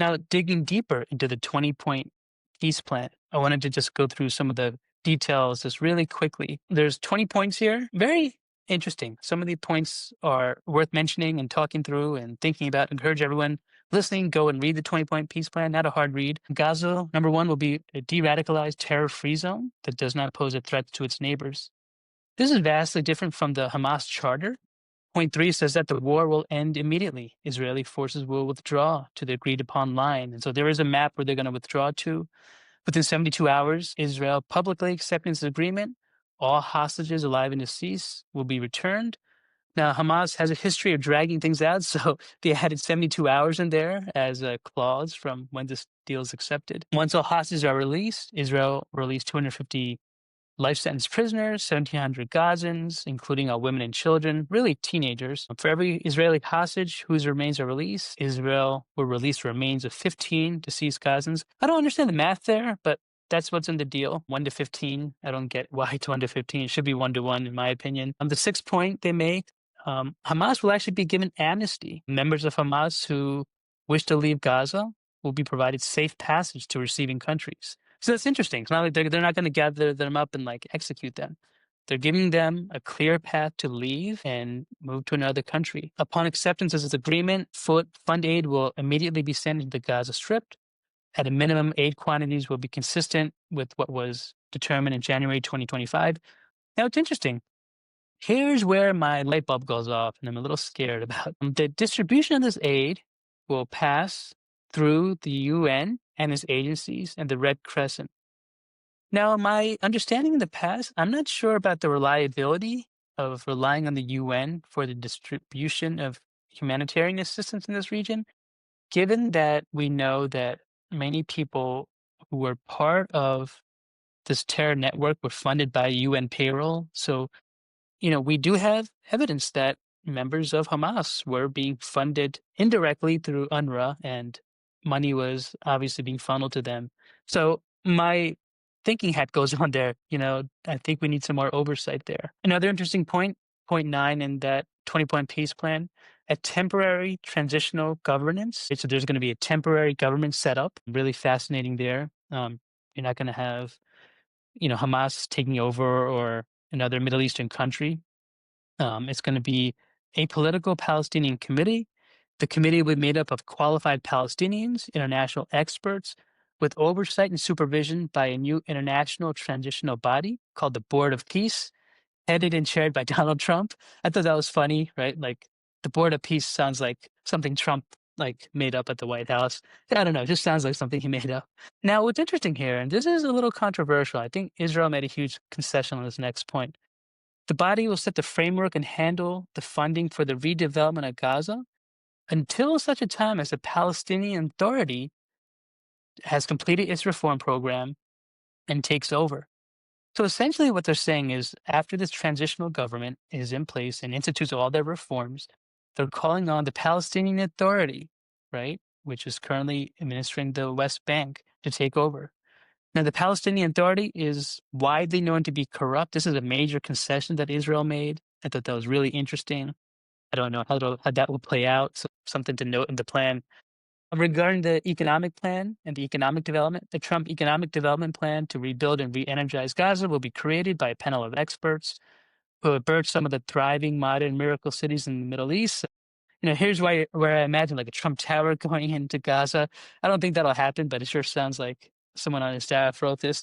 Now, digging deeper into the 20-point peace plan, I wanted to just go through some of the details just really quickly. There's 20 points here. Very interesting. Some of the points are worth mentioning and talking through and thinking about. Encourage everyone listening, go and read the 20-point peace plan. Not a hard read. Gaza, number one, will be a de-radicalized terror-free zone that does not pose a threat to its neighbors. This is vastly different from the Hamas charter. Point three says that the war will end immediately. Israeli forces will withdraw to the agreed upon line. And so there is a map where they're going to withdraw to. Within 72 hours, Israel publicly accepting this agreement. All hostages alive and deceased will be returned. Now, Hamas has a history of dragging things out, so they added 72 hours in there as a clause from when this deal is accepted. Once all hostages are released, Israel will release 250 life sentence prisoners, 1,700 Gazans, including all women and children, really teenagers. For every Israeli hostage whose remains are released, Israel will release the remains of 15 deceased Gazans. I don't understand the math there, but that's what's in the deal. 1 to 15. I don't get why it's 1 to 15. It should be 1 to 1, in my opinion. The sixth point they make, Hamas will actually be given amnesty. Members of Hamas who wish to leave Gaza will be provided safe passage to receiving countries. So that's interesting. It's not like they're not going to gather them up and like execute them. They're giving them a clear path to leave and move to another country. Upon acceptance of this agreement, fund aid will immediately be sent into the Gaza Strip. At a minimum, aid quantities will be consistent with what was determined in January 2025. Now, it's interesting. Here's where my light bulb goes off, and I'm a little scared about the distribution of this aid will pass through the UN and its agencies and the Red Crescent. Now, my understanding in the past, I'm not sure about the reliability of relying on the UN for the distribution of humanitarian assistance in this region, given that we know that many people who were part of this terror network were funded by UN payroll. So, we do have evidence that members of Hamas were being funded indirectly through UNRWA, and money was obviously being funneled to them. So my thinking hat goes on there. I think we need some more oversight there. Another interesting point nine in that 20-point peace plan, a temporary transitional governance. So there's going to be a temporary government set up. Really fascinating there. You're not going to have, Hamas taking over or another Middle Eastern country. It's going to be a political Palestinian committee. The committee will be made up of qualified Palestinians, international experts, with oversight and supervision by a new international transitional body called the Board of Peace, headed and chaired by Donald Trump. I thought that was funny, right? Like the Board of Peace sounds like something Trump made up at the White House. I don't know, it just sounds like something he made up. Now, what's interesting here, and this is a little controversial, I think Israel made a huge concession on this next point. The body will set the framework and handle the funding for the redevelopment of Gaza until such a time as the Palestinian Authority has completed its reform program and takes over. So essentially what they're saying is after this transitional government is in place and institutes all their reforms, they're calling on the Palestinian Authority, right, which is currently administering the West Bank, to take over. Now, the Palestinian Authority is widely known to be corrupt. This is a major concession that Israel made. I thought that was really interesting. I don't know how that will play out. So something to note in the plan. Regarding the economic plan and the economic development, the Trump economic development plan to rebuild and re-energize Gaza will be created by a panel of experts who have birthed some of the thriving modern miracle cities in the Middle East. Here's where I imagine like a Trump Tower going into Gaza. I don't think that'll happen, but it sure sounds like someone on his staff wrote this.